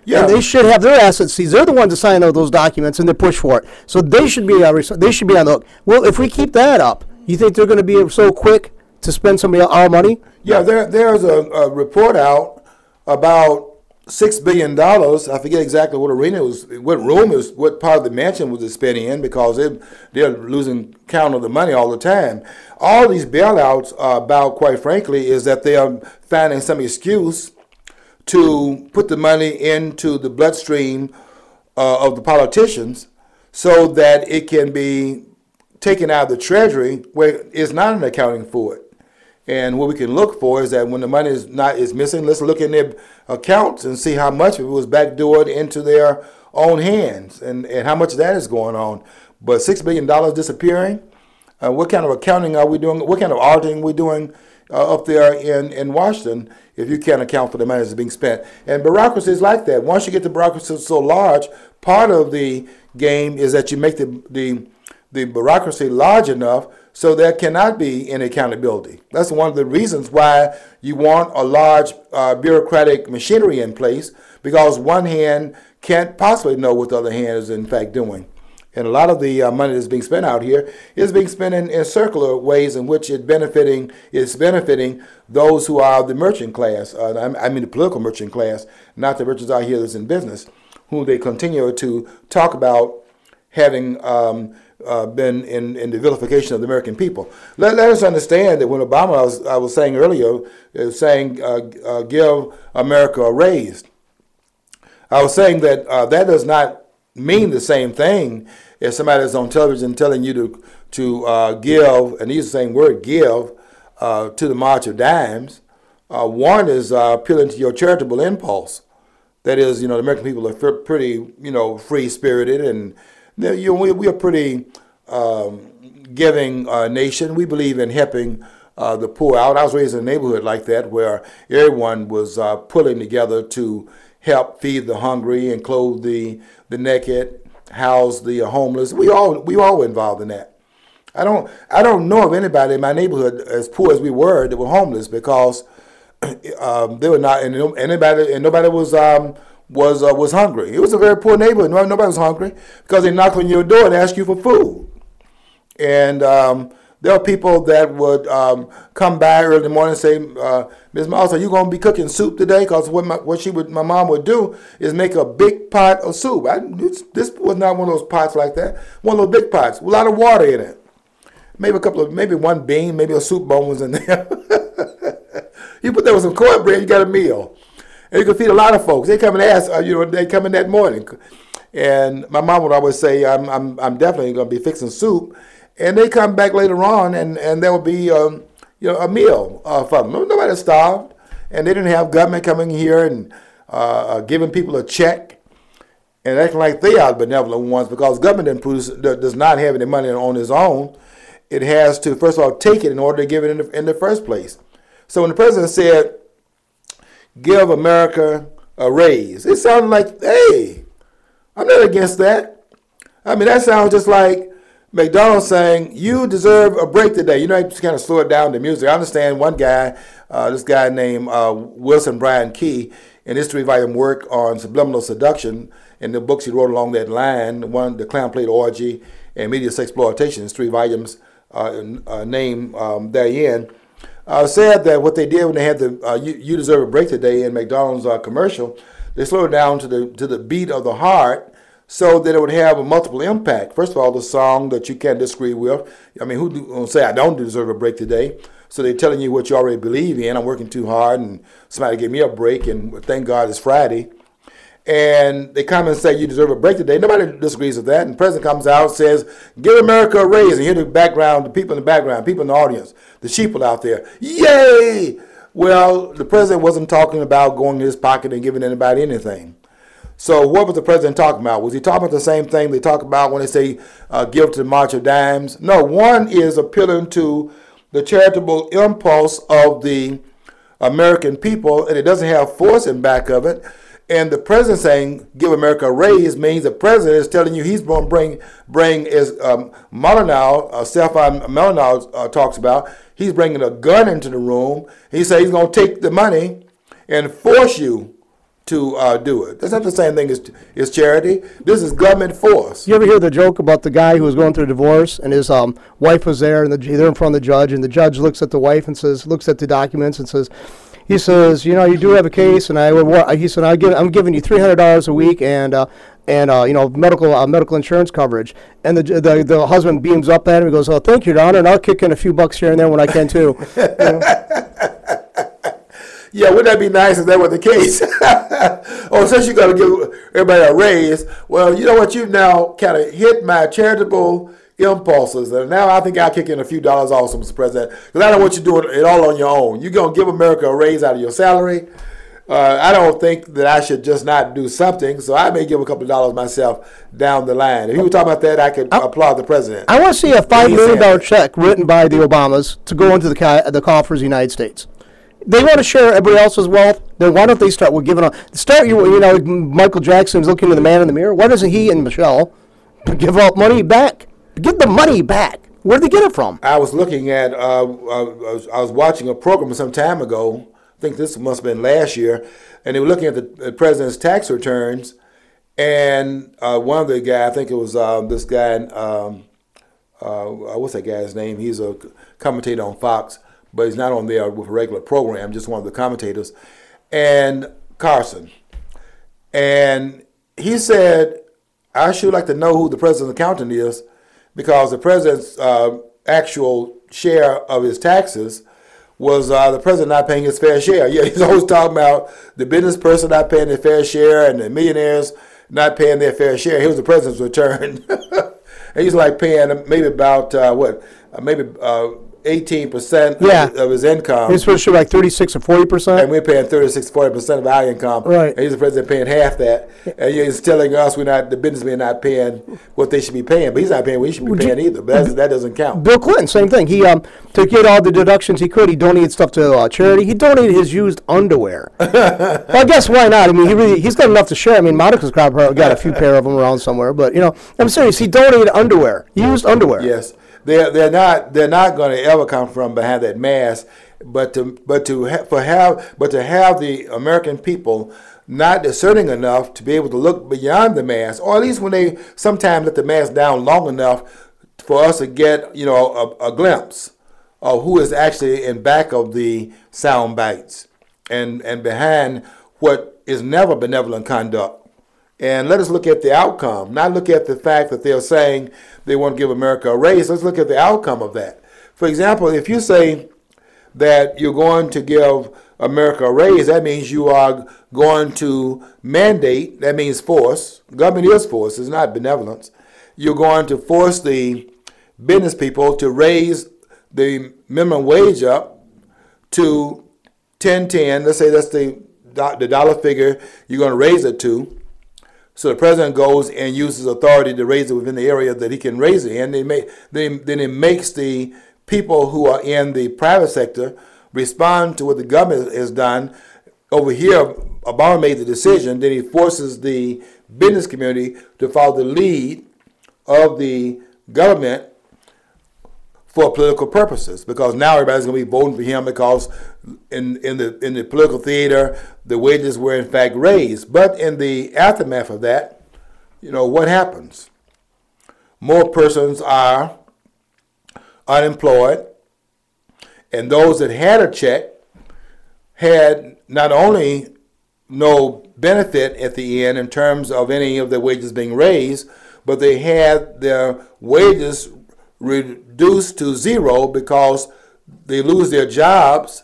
Yeah. And they should have their assets seized. They're the ones that sign those documents and they push for it. So they should be on the hook. Well, if we keep that up, you think they're going to be so quick to spend our money? Yeah, there's a report out about $6 billion. I forget exactly what arena it was, what room it was, what part of the mansion was it spent in, because they're losing count of the money all the time. All these bailouts are about, quite frankly, is that they are finding some excuse to put the money into the bloodstream of the politicians so that it can be taken out of the treasury where it's not an accounting for it. And what we can look for is that when the money is missing, let's look in their accounts and see how much of it was backdoored into their own hands and how much of that is going on. But $6 billion disappearing, what kind of accounting are we doing? What kind of auditing are we doing up there in Washington if you can't account for the money that's being spent? And bureaucracy is like that. Once you get the bureaucracy so large, part of the game is that you make the bureaucracy large enough so there cannot be any accountability. That's one of the reasons why you want a large bureaucratic machinery in place, because one hand can't possibly know what the other hand is in fact doing. And a lot of the money that's being spent out here is being spent in circular ways in which it's benefiting those who are the merchant class. I mean the political merchant class, not the merchants out here that's in business, who they continue to talk about having been in the vilification of the American people. Let us understand that when Obama, I was saying earlier, was saying give America a raise, I was saying that that does not mean the same thing as somebody that's on television telling you to give, and he's the same word, give, to the March of Dimes. One is appealing to your charitable impulse. That is, the American people are pretty, free-spirited, and we are pretty giving nation. We believe in helping the poor out. I was raised in a neighborhood like that where everyone was pulling together to help feed the hungry and clothe the naked, house the homeless. We all were involved in that. I don't know of anybody in my neighborhood as poor as we were that were homeless, because they were not, and nobody was hungry. It was a very poor neighborhood. Nobody was hungry because they knocked on your door and asked you for food. And there are people that would come by early in the morning and say, Ms. Mouse, are you going to be cooking soup today? Because what my mom would do is make a big pot of soup. This was not one of those pots like that. One of those big pots with a lot of water in it. Maybe one bean, maybe a soup bone was in there. You put that with some cornbread, you got a meal. And you can feed a lot of folks. They come and ask, they come in that morning. And my mom would always say, I'm definitely going to be fixing soup. And they come back later on, and there will be a meal for them. Nobody starved, and they didn't have government coming here and giving people a check and acting like they are the benevolent ones, because government does not have any money on its own. It has to, first of all, take it in order to give it in the first place. So when the president said, give America a raise, it sounded like, hey, I'm not against that. I mean, that sounds just like McDonald's saying, you deserve a break today. You have to kind of slow it down, the music. I understand one guy, this guy named Wilson Bryan Key, in his 3-volume work on subliminal seduction, and the books he wrote along that line, one, The Clown Plate Orgy and Media Sexploitation, his 3 volumes named therein, said that what they did when they had the you deserve a break today in McDonald's commercial, they slowed it down to the beat of the heart, so that it would have a multiple impact. First of all, the song that you can't disagree with. I mean, who will say I don't deserve a break today? So they're telling you what you already believe in. I'm working too hard, and somebody gave me a break, and thank God it's Friday. And they come and say you deserve a break today. Nobody disagrees with that. And the president comes out and says, give America a raise. And hear the background, the people in the background, people in the audience, the sheeple out there. Yay! Well, the president wasn't talking about going in his pocket and giving anybody anything. So what was the president talking about? Was he talking about the same thing they talk about when they say give to the March of Dimes? No, one is appealing to the charitable impulse of the American people, and it doesn't have force in back of it. And the president saying give America a raise means the president is telling you he's going to bring as Molyneux, Stefan Molyneux talks about, he's bringing a gun into the room. He said he's going to take the money and force you to do it. That's not the same thing as charity. This is government force. You ever hear the joke about the guy who was going through a divorce, and his wife was there, and they're in front of the judge, and the judge looks at the wife and says, looks at the documents and says, he says, you know, you do have a case, and he said, I'm giving you $300 a week and you know, medical insurance coverage. And the husband beams up at him and goes, oh, thank you, Your Honor, and I'll kick in a few bucks here and there when I can too. You know? Yeah, wouldn't that be nice if that were the case? Oh, since you're going to give everybody a raise, well, you know what? You've now kind of hit my charitable impulses, and now I think I'll kick in a few dollars also, Mr. President, because I don't want you doing it all on your own. You're going to give America a raise out of your salary. I don't think that I should just not do something, so I may give a couple of dollars myself down the line. If you were talking about that, I could applaud the president. I want to see a $5 million check written by the Obamas to go into the coffers of the United States. They want to share everybody else's wealth. Then why don't they start with giving you know, Michael Jackson's looking to the man in the mirror. Why doesn't he and Michelle give out money back? Give the money back. Where did they get it from? I was looking at, I was watching a program some time ago. I think this must have been last year, and they were looking at the president's tax returns, and one of the guys, I think it was this guy, what's that guy's name? He's a commentator on Fox, but he's not on there with a regular program, just one of the commentators, and Carson. And he said, I should like to know who the president's accountant is, because the president's actual share of his taxes was the president not paying his fair share. Yeah, he's always talking about the business person not paying their fair share and the millionaires not paying their fair share. Here's the president's return. And he's like paying maybe about, maybe 18% of his income. He's supposed to show like 36 or 40%. And we're paying 36, 40% of our income. Right. And he's the president paying half that. And he's telling us the businessmen not paying what they should be paying. But he's not paying what he should be paying either. But that doesn't count. Bill Clinton, same thing. He, to get all the deductions he could, he donated stuff to charity. He donated his used underwear. Well, I guess why not? I mean, he's got enough to share. I mean, Monica's probably got a few pair of them around somewhere. But, you know, I'm serious. He donated underwear, used underwear. Yes. They're not going to ever come from behind that mask, but to have the American people not discerning enough to be able to look beyond the mask, or at least when they sometimes let the mask down long enough for us to get, you know, a glimpse of who is actually in back of the sound bites and behind what is never benevolent conduct. And let us look at the outcome, not look at the fact that they're saying they want to give America a raise. Let's look at the outcome of that. For example, if you say that you're going to give America a raise, that means you are going to mandate, that means force. Government is force, it's not benevolence. You're going to force the business people to raise the minimum wage up to 10.10. Let's say that's the dollar figure you're going to raise it to. So the president goes and uses authority to raise it within the area that he can raise it in. Then it makes the people who are in the private sector respond to what the government has done. Over here, Obama made the decision. Then he forces the business community to follow the lead of the government for political purposes, because now everybody's going to be voting for him because in the political theater, the wages were in fact raised. But in the aftermath of that, you know, what happens? More persons are unemployed, and those that had a check had not only no benefit at the end in terms of any of their wages being raised, but they had their wages reduced to zero because they lose their jobs,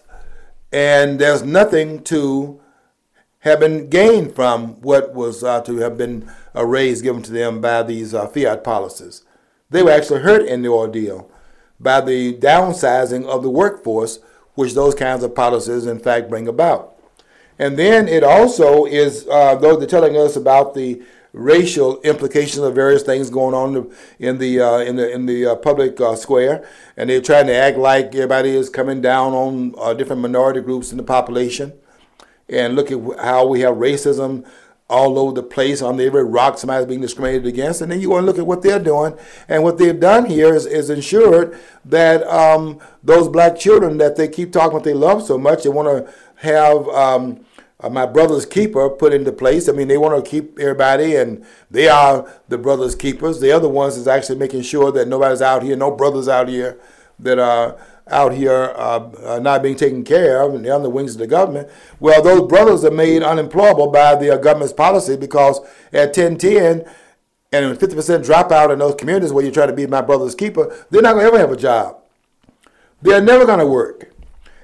and there's nothing to have been gained from what was to have been a raise given to them by these fiat policies. They were actually hurt in the ordeal by the downsizing of the workforce, which those kinds of policies in fact bring about. And then it also is, though they're telling us about the racial implications of various things going on in the public square, and they're trying to act like everybody is coming down on different minority groups in the population, and look at how we have racism all over the place. On every rock somebody's being discriminated against, and then you want to look at what they're doing, and what they've done here is ensured that those black children that they keep talking about they love so much, they want to have my brother's keeper put into place. I mean, they want to keep everybody, and they are the brother's keepers. The other ones is actually making sure that nobody's out here, no brothers out here that are out here not being taken care of, and they're on the wings of the government. Well, those brothers are made unemployable by the government's policy, because at 1010 and 50% dropout in those communities where you're trying to be my brother's keeper, they're not going to ever have a job. They're never going to work.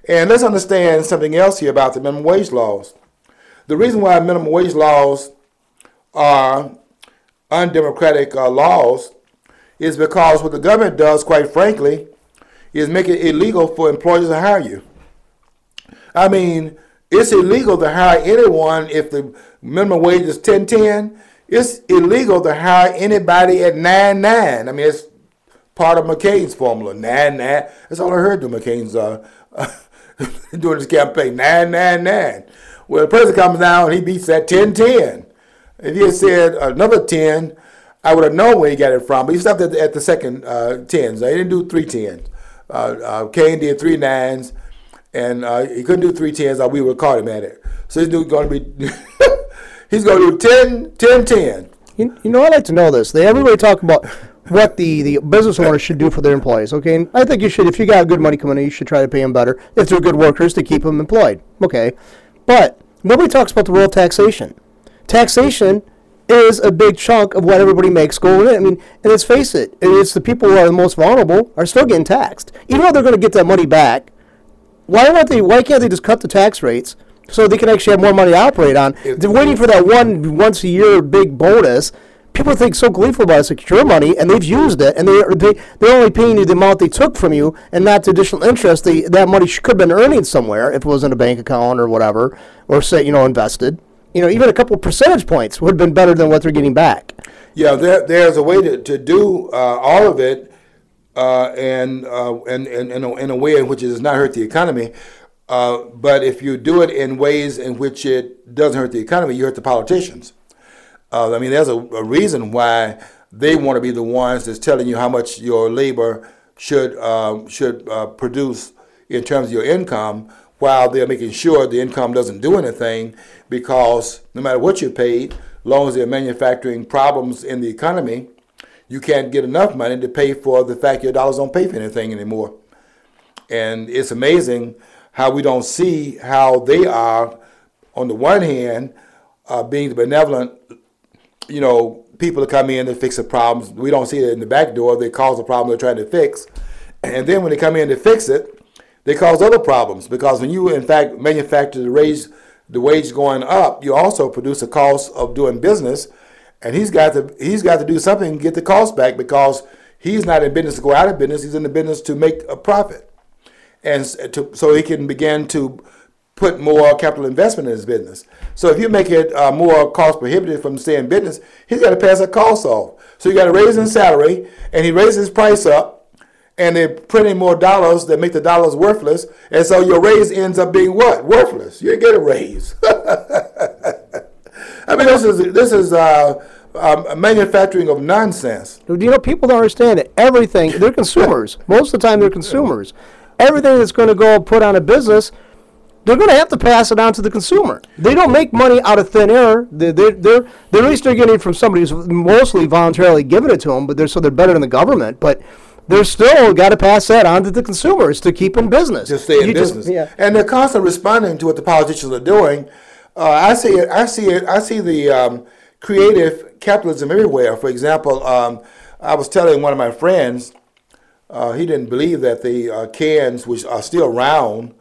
And let's understand something else here about the minimum wage laws. The reason why minimum wage laws are undemocratic laws is because what the government does, quite frankly, is make it illegal for employers to hire you. I mean, it's illegal to hire anyone if the minimum wage is 10.10. It's illegal to hire anybody at 9.9. I mean, it's part of McCain's formula, 9.9. That's all I heard to McCain's doing his campaign, 9.9.9. Well, the president comes down and he beats that 10.10. If he had said another 10, I would have known where he got it from. But he stopped at the second 10s. He didn't do 3 10s. Kane did 3 9s, and he couldn't do 3 10s, or we would have caught him at it. So he's going to be he's going to do 10 10 10. You know, I like to know this. Everybody talk about what the business owner should do for their employees. Okay, and I think you should, if you got good money coming in, you should try to pay them better if they're good workers to keep them employed. Okay, but nobody talks about the role of taxation. Taxation is a big chunk of what everybody makes going in. I mean, and let's face it, it's the people who are the most vulnerable are still getting taxed. Even though they're going to get that money back, why can't they just cut the tax rates so they can actually have more money to operate on? They're waiting for that once a year big bonus. People think so gleeful about it. It's like your money, and they've used it, and they're only paying you the amount they took from you, and not the additional interest. That money could have been earning somewhere if it was in a bank account or whatever, or say invested. Even a couple percentage points would have been better than what they're getting back. Yeah, there's a way to do all of it, and in a way in which it does not hurt the economy. But if you do it in ways in which it doesn't hurt the economy, you hurt the politicians. I mean, there's a reason why they want to be the ones that's telling you how much your labor should produce in terms of your income, while they're making sure the income doesn't do anything, because no matter what you're paid, as long as they're manufacturing problems in the economy, you can't get enough money to pay for the fact your dollars don't pay for anything anymore. And it's amazing how we don't see how they are, on the one hand, being the benevolent, people to come in to fix the problems. We don't see it in the back door. They cause the problem they're trying to fix. And then when they come in to fix it, they cause other problems, because when you, in fact, manufacture the wage going up, you also produce a cost of doing business, and he's got to do something to get the cost back, because he's not in business to go out of business. He's in the business to make a profit, and so he can begin to put more capital investment in his business. So if you make it more cost prohibitive from staying in business, he's got to pass that cost off. So you got to raise his salary, and he raises his price up, and they're printing more dollars that make the dollars worthless, and so your raise ends up being what? Worthless. You didn't get a raise. I mean, this is manufacturing of nonsense. People don't understand it. Everything, they're consumers. Most of the time, they're consumers. Everything that's going to go put on a business, they're going to have to pass it on to the consumer. They don't make money out of thin air. At least they're getting it from somebody who's mostly voluntarily giving it to them, but they're better than the government. But they're still got to pass that on to the consumers to keep in business. To stay in business. And they're constantly responding to what the politicians are doing. I see the creative capitalism everywhere. For example, I was telling one of my friends, he didn't believe that the cans, which are still round,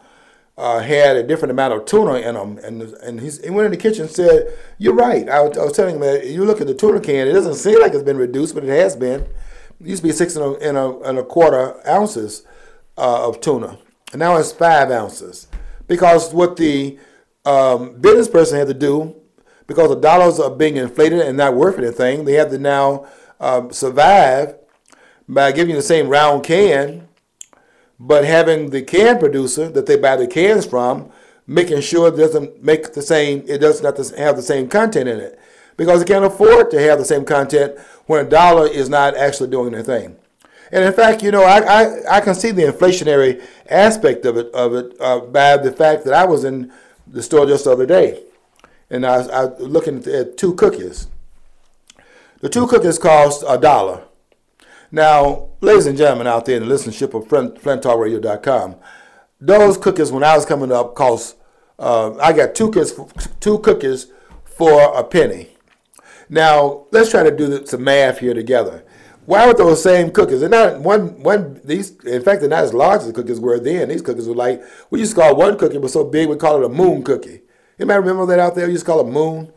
had a different amount of tuna in them. And he went in the kitchen and said, "You're right." I was telling him that you look at the tuna can, it doesn't seem like it's been reduced, but it has been. It used to be 6 1/4 ounces of tuna, and now it's 5 ounces. Because what the business person had to do, because the dollars are being inflated and not worth anything, they have to now survive by giving you the same round can, but having the can producer that they buy the cans from making sure it doesn't make the same, it does not have the same content in it, because it can't afford to have the same content when a dollar is not actually doing anything. And in fact, I can see the inflationary aspect of it by the fact that I was in the store just the other day, and I was looking at 2 cookies. The 2 cookies cost $1. Now, ladies and gentlemen out there in the listenership of FlintTalkRadio.com, those cookies when I was coming up cost, I got two cookies for a penny. Now, let's try to do some math here together. Why were those same cookies? They're not these, in fact, they're not as large as the cookies were then. These cookies were like, we used to call one cookie was so big we call it a moon cookie. Anybody remember that out there? We used to call it moon.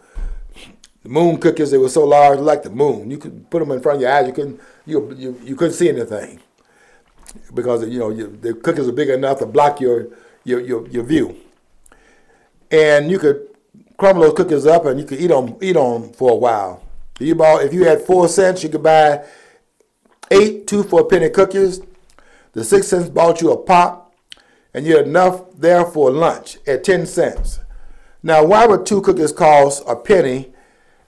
The moon cookies, they were so large, like the moon. You could put them in front of your eyes, you couldn't see anything because the cookies were big enough to block your view. And you could crumble those cookies up and you could eat them for a while. If you had 4 cents, you could buy 8 2-for-a-penny cookies. The 6 cents bought you a pop, and you had enough there for lunch at 10 cents. Now, why would 2 cookies cost a penny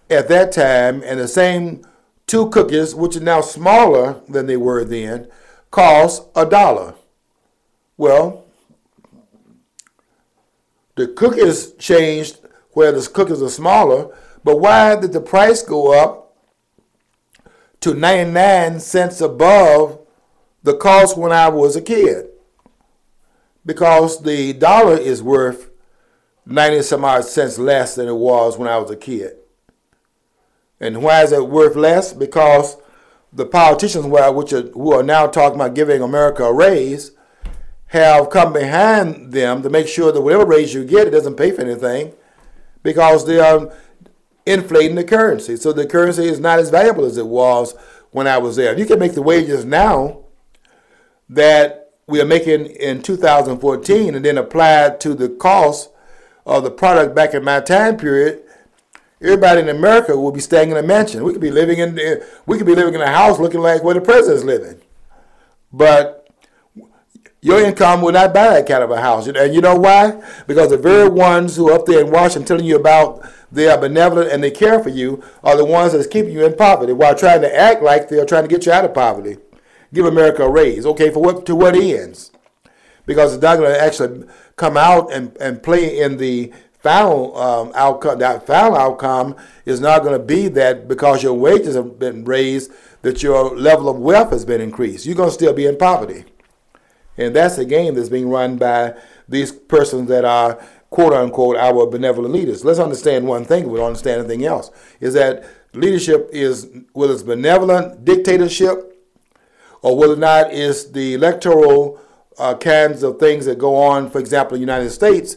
at that time, and the same 2 cookies, which are now smaller than they were then, cost $1? Well, the cookies changed where the cookies are smaller, but why did the price go up to 99 cents above the cost when I was a kid? Because the dollar is worth 90 some odd cents less than it was when I was a kid. And why is it worth less? Because the politicians who are now talking about giving America a raise have come behind them to make sure that whatever raise you get, it doesn't pay for anything because they are inflating the currency. So the currency is not as valuable as it was when I was there. You can make the wages now that we are making in 2014 and then apply it to the cost of the product back in my time period. Everybody in America will be staying in a mansion. We could be living in a house looking like where the president's living. But your income will not buy that kind of a house. And you know why? Because the very ones who are up there in Washington telling you about they are benevolent and they care for you are the ones that's keeping you in poverty while trying to act like they're trying to get you out of poverty. Give America a raise. Okay, to what ends? Because it's not going to actually come out and play in the final outcome. That final outcome is not going to be that because your wages have been raised, that your level of wealth has been increased. You're going to still be in poverty. And that's the game that's being run by these persons that are, quote unquote, our benevolent leaders. Let's understand one thing, we don't understand anything else, is that leadership is, whether it's benevolent dictatorship or whether or not it's the electoral kinds of things that go on, for example, in the United States,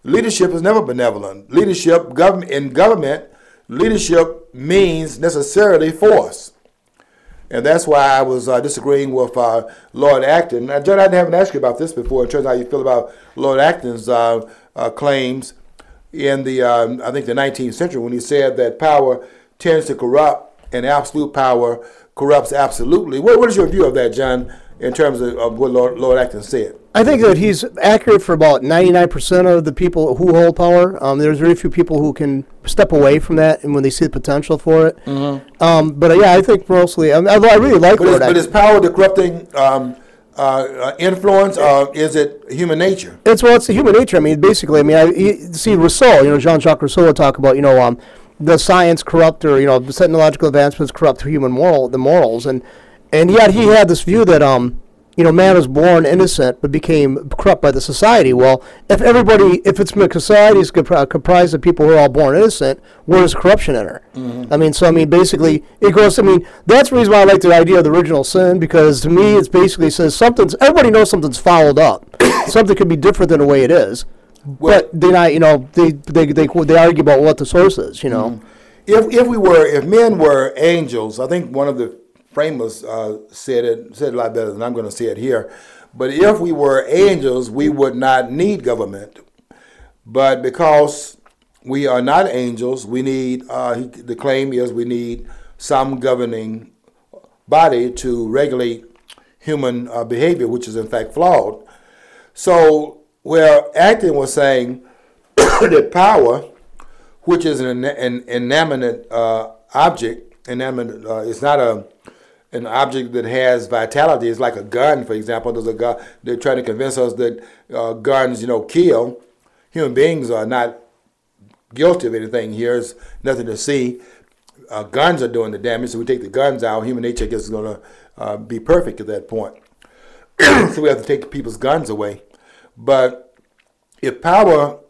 leadership is never benevolent. Leadership, in government, leadership means necessarily force. And that's why I was disagreeing with Lord Acton. Now, John, I haven't asked you about this before in terms of how you feel about Lord Acton's claims in the, I think, the 19th century when he said that power tends to corrupt and absolute power corrupts absolutely. What is your view of that, John, in terms of what Lord Acton said? I think that he's accurate for about 99% of the people who hold power. There's very few people who can step away from that and when they see the potential for it. Mm-hmm. But yeah, I think mostly, I really like Lord Acton. But is power the corrupting influence, or is it human nature? It's the human nature. I mean, basically, see Rousseau, Jean-Jacques Rousseau would talk about, the science corrupt or, the technological advancements corrupt the morals. And yet he had this view that, man was born innocent but became corrupt by the society. Well, if society is comprised of people who are all born innocent, where does corruption enter? Mm-hmm. Basically, it goes, that's the reason why I like the idea of the original sin, because to me, it basically says everybody knows something's fouled up. Something could be different than the way it is. Well, but they argue about what the source is, Mm-hmm. If men were angels, I think one of the framers said it a lot better than I'm going to say it here. But if we were angels, we would not need government. But because we are not angels, we need, the claim is we need some governing body to regulate human behavior, which is in fact flawed. So where Acton was saying that power, which is an inanimate object, it's not an object that has vitality. It's like a gun, for example. There's a gun. They're trying to convince us that guns, kill. Human beings are not guilty of anything here. There's nothing to see. guns are doing the damage. So we take the guns out, human nature is going to be perfect at that point. So we have to take people's guns away. But if power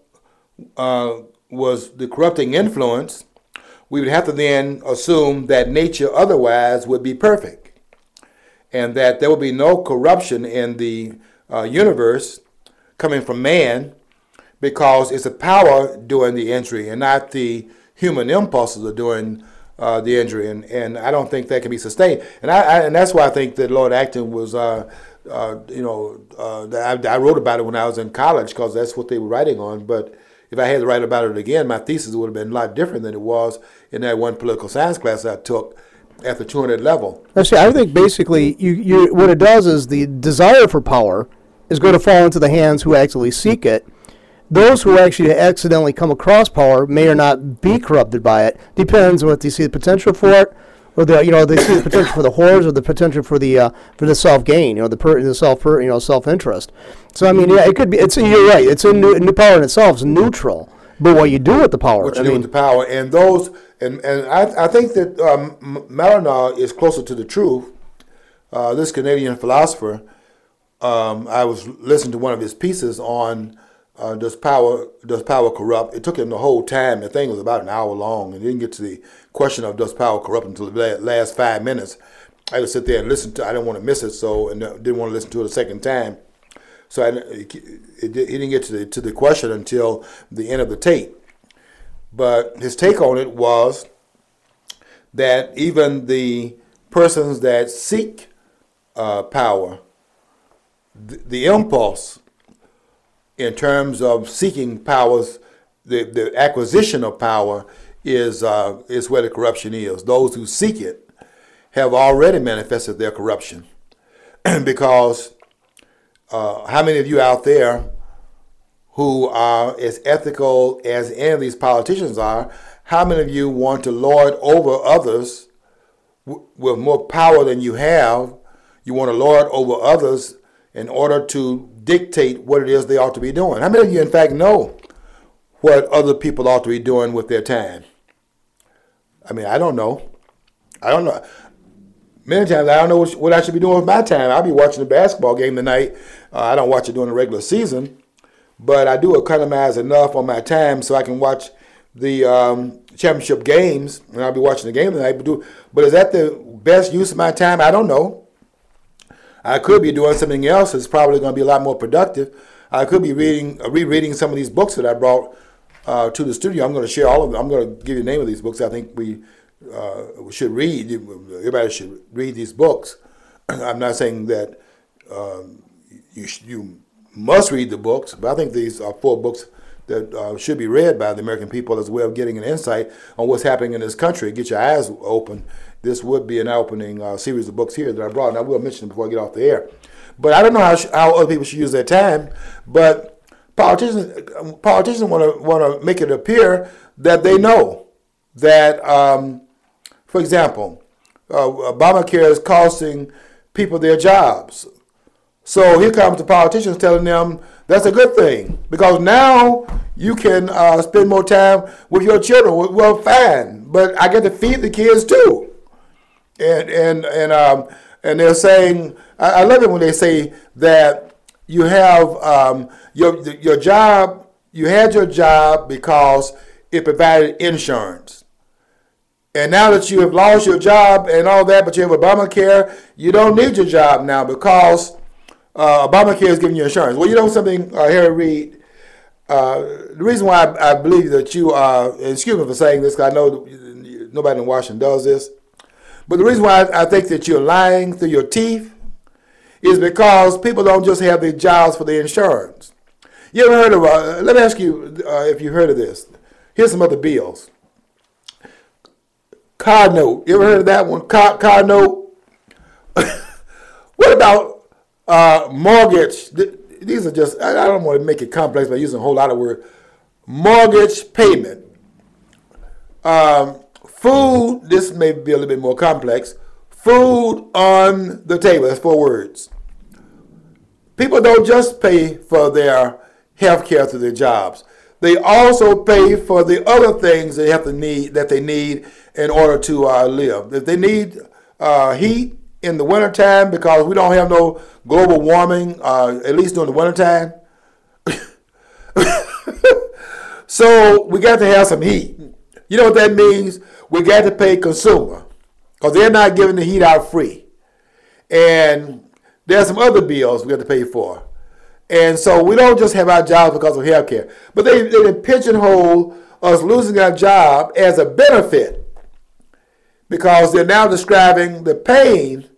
was the corrupting influence, we would have to then assume that nature otherwise would be perfect, and that there would be no corruption in the universe coming from man, because it's a power doing the injury and not the human impulses are doing the injury. And I don't think that can be sustained. And that's why I think that Lord Acton was, I wrote about it when I was in college, because that's what they were writing on. But if I had to write about it again, my thesis would have been a lot different than it was in that one political science class I took at the 200 level. Actually, I think basically what it does is the desire for power is going to fall into the hands who actually seek it. Those who actually accidentally come across power may or not be corrupted by it. Depends on what they see the potential for it, or they see the potential for the horrors, or the potential for the self gain, self interest. So I mean, yeah, it could be. You're right. It's new power in itself is neutral, but what you do with the power. What you do with the power, and those, and I think that Marinar is closer to the truth. This Canadian philosopher, I was listening to one of his pieces on. Does power corrupt? It took him the whole time. The thing was about an hour long, and didn't get to the question of does power corrupt until the last 5 minutes. I had to sit there and listen to. I didn't want to miss it, and didn't want to listen to it a second time. So he didn't get to the question until the end of the tape. But his take on it was that even the persons that seek power, the impulse in terms of seeking powers, the acquisition of power is where the corruption is. Those who seek it have already manifested their corruption. Because how many of you out there who are as ethical as any of these politicians are, how many of you want to lord over others with more power than you have? You want to lord over others in order to dictate what it is they ought to be doing. How many of you, in fact, know what other people ought to be doing with their time? I mean, I don't know. Many times I don't know what I should be doing with my time. I'll be watching a basketball game tonight. I don't watch it during the regular season, but I do economize enough on my time so I can watch the championship games, and I'll be watching the game tonight. But is that the best use of my time? I don't know. I could be doing something else that's probably going to be a lot more productive. I could be rereading some of these books that I brought to the studio. I'm going to share all of them. I'm going to give you the name of these books I think we should read. Everybody should read these books. I'm not saying that you must read the books, but I think these are 4 books that should be read by the American people as a way of getting an insight on what's happening in this country. Get your eyes open. This would be an opening series of books here that I brought, and I will mention them before I get off the air. But I don't know how other people should use their time, but politicians want to make it appear that they know that, for example, Obamacare is costing people their jobs. So here comes the politicians telling them that's a good thing because now you can spend more time with your children. Well, fine, but I get to feed the kids too. And they're saying, I love it when they say that you have your job. You had your job because it provided insurance. And now that you have lost your job and all that, but you have Obamacare, you don't need your job now because Obamacare is giving you insurance. Well, you know something, Harry Reid, the reason why I believe that you are, and excuse me for saying this, because I know nobody in Washington does this, but the reason why I think that you're lying through your teeth is because people don't just have their jobs for the insurance. You ever heard of, let me ask you if you've heard of this. Here's some other bills. Car note. You ever heard of that one? Car note. What about mortgage? These are just, I don't want to make it complex by using a whole lot of words. Mortgage payment. Food, this may be a little bit more complex. Food on the table, that's 4 words. People don't just pay for their health care through their jobs. They also pay for the other things they need in order to live. If they need heat in the wintertime because we don't have no global warming, at least during the wintertime, so we got to have some heat. You know what that means? We got to pay consumer because they're not giving the heat out free. And there's some other bills we got to pay for. And so we don't just have our jobs because of health care. But they pigeonhole us losing our job as a benefit because they're now describing the pain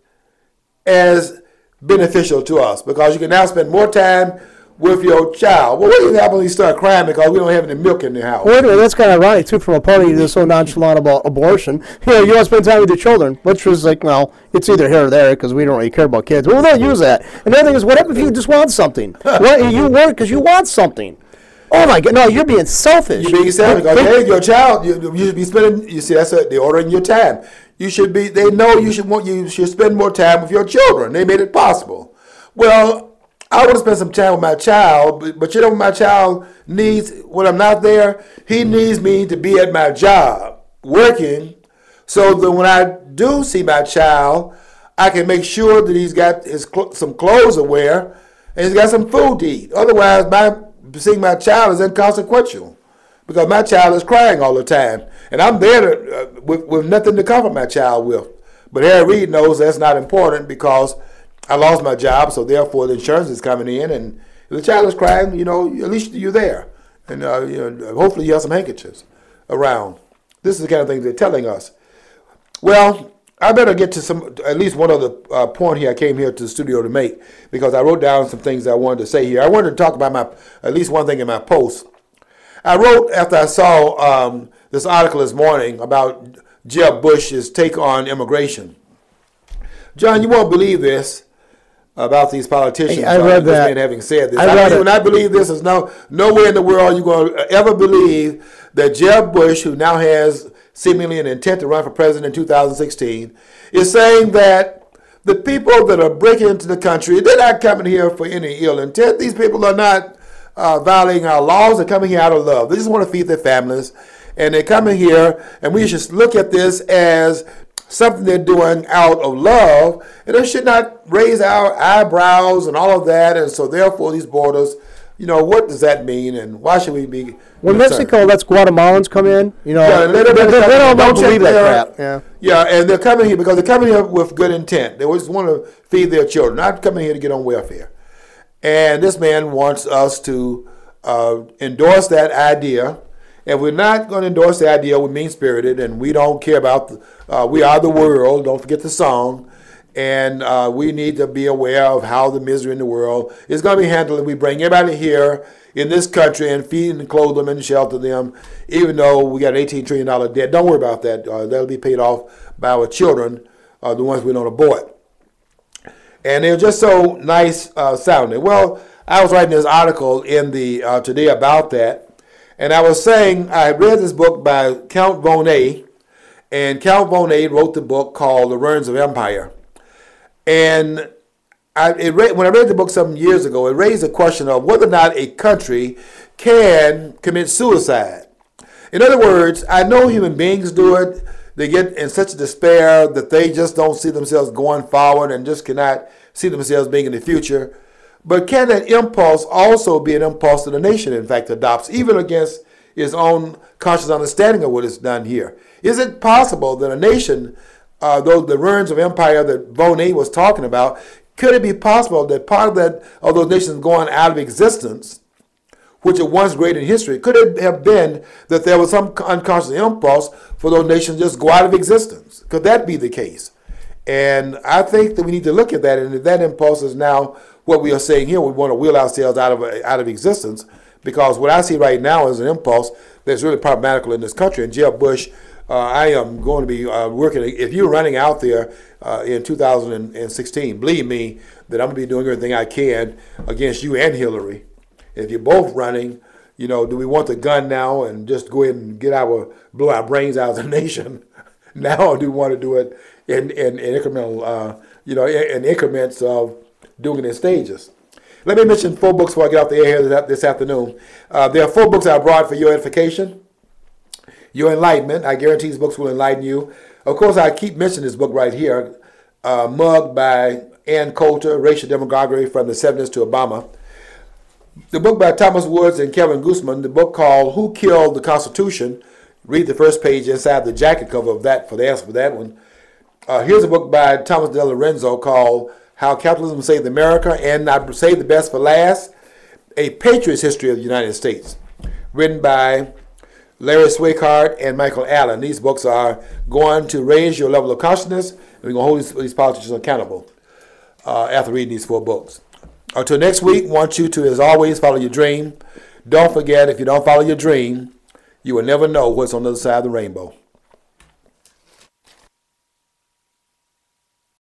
as beneficial to us because you can now spend more time with your child. Well, what do you happen when you start crying because we don't have any milk in the house? Well, anyway, that's kind of ironic, too, from a party that's so nonchalant about abortion. You know, you want to spend time with your children, which was like, well, it's either here or there because we don't really care about kids. Well, they'll use that. And the other thing is, what if you just want something? You work because you want something. Oh, my God. No, you're being selfish. You're being selfish. Okay, your child, you should be spending, you see, that's the ordering your time. You should be, they know you should spend more time with your children. They made it possible. Well, I want to spend some time with my child, but you know what my child needs when I'm not there? He needs me to be at my job, working, so that when I do see my child, I can make sure that he's got some clothes to wear and he's got some food to eat. Otherwise, seeing my child is inconsequential because my child is crying all the time. And I'm there with nothing to comfort my child with. But Harry Reid knows that's not important because I lost my job, so therefore the insurance is coming in, and if the child is crying, you know, at least you're there. And you know, hopefully you have some handkerchiefs around. This is the kind of thing they're telling us. Well, I better get to at least one other point here I came here to the studio to make because I wrote down some things I wanted to say here. I wanted to talk about at least one thing in my post. I wrote after I saw this article this morning about Jeb Bush's take on immigration. John, you won't believe this about these politicians. I read that. Having said this, I believe this is nowhere in the world you're going to ever believe that Jeb Bush, who now has seemingly an intent to run for president in 2016, is saying that the people that are breaking into the country, they're not coming here for any ill intent. These people are not violating our laws. They're coming here out of love. They just want to feed their families, and they're coming here, and we should look at this as something they're doing out of love, and they should not raise our eyebrows and all of that. And so therefore these borders, you know, what does that mean, and why should we be when Mexico lets Guatemalans come in, you know, yeah, they don't believe that crap. Yeah, and they're coming here because they're coming here with good intent. They just want to feed their children, not coming here to get on welfare. And this man wants us to endorse that idea. If we're not going to endorse the idea, we're mean-spirited, and we don't care about, we are the world, don't forget the song, and we need to be aware of how the misery in the world is going to be handled. We bring everybody here in this country and feed and clothe them and shelter them, even though we got an $18 trillion debt. Don't worry about that. That'll be paid off by our children, the ones we don't abort. And they're just so nice sounding. Well, I was writing this article in the today about that. And I was saying, I read this book by Count Vonnegut, and Count Vonnegut wrote the book called The Ruins of Empire. And when I read the book some years ago, it raised the question of whether or not a country can commit suicide. In other words, I know human beings do it. They get in such despair that they just don't see themselves going forward and just cannot see themselves being in the future. But can that impulse also be an impulse that the nation, in fact, adopts, even against its own conscious understanding of what is done here? Is it possible that a nation, though the ruins of empire that Vonnegut was talking about, could it be possible that part of those nations going out of existence, which were once great in history, could it have been that there was some unconscious impulse for those nations to just go out of existence? Could that be the case? And I think that we need to look at that, and if that impulse is now what we are saying here, we want to will ourselves out of existence, because what I see right now is an impulse that's really problematical in this country. And Jeb Bush, I am going to be working, if you're running out there in 2016, believe me that I'm going to be doing everything I can against you and Hillary. If you're both running, you know, do we want the gun now and just go ahead and blow our brains out as a nation now, or do we want to do it in incremental, in increments of doing it in stages? Let me mention 4 books before I get off the air here this afternoon. There are 4 books I brought for your edification. your enlightenment. I guarantee these books will enlighten you. Of course, I keep mentioning this book right here, Mugged by Ann Coulter, Racial Demagoguery from the 70s to Obama. The book by Thomas Woods and Kevin Guzman, the book called Who Killed the Constitution? Read the first page inside the jacket cover of that for the answer for that one. Here's a book by Thomas De Lorenzo called How Capitalism Saved America, and I saved the best for last, A Patriot's History of the United States, written by Larry Swihart and Michael Allen. These books are going to raise your level of consciousness, and we're going to hold these politicians accountable after reading these 4 books. Until next week, I want you to, as always, follow your dream. Don't forget, if you don't follow your dream, you will never know what's on the other side of the rainbow.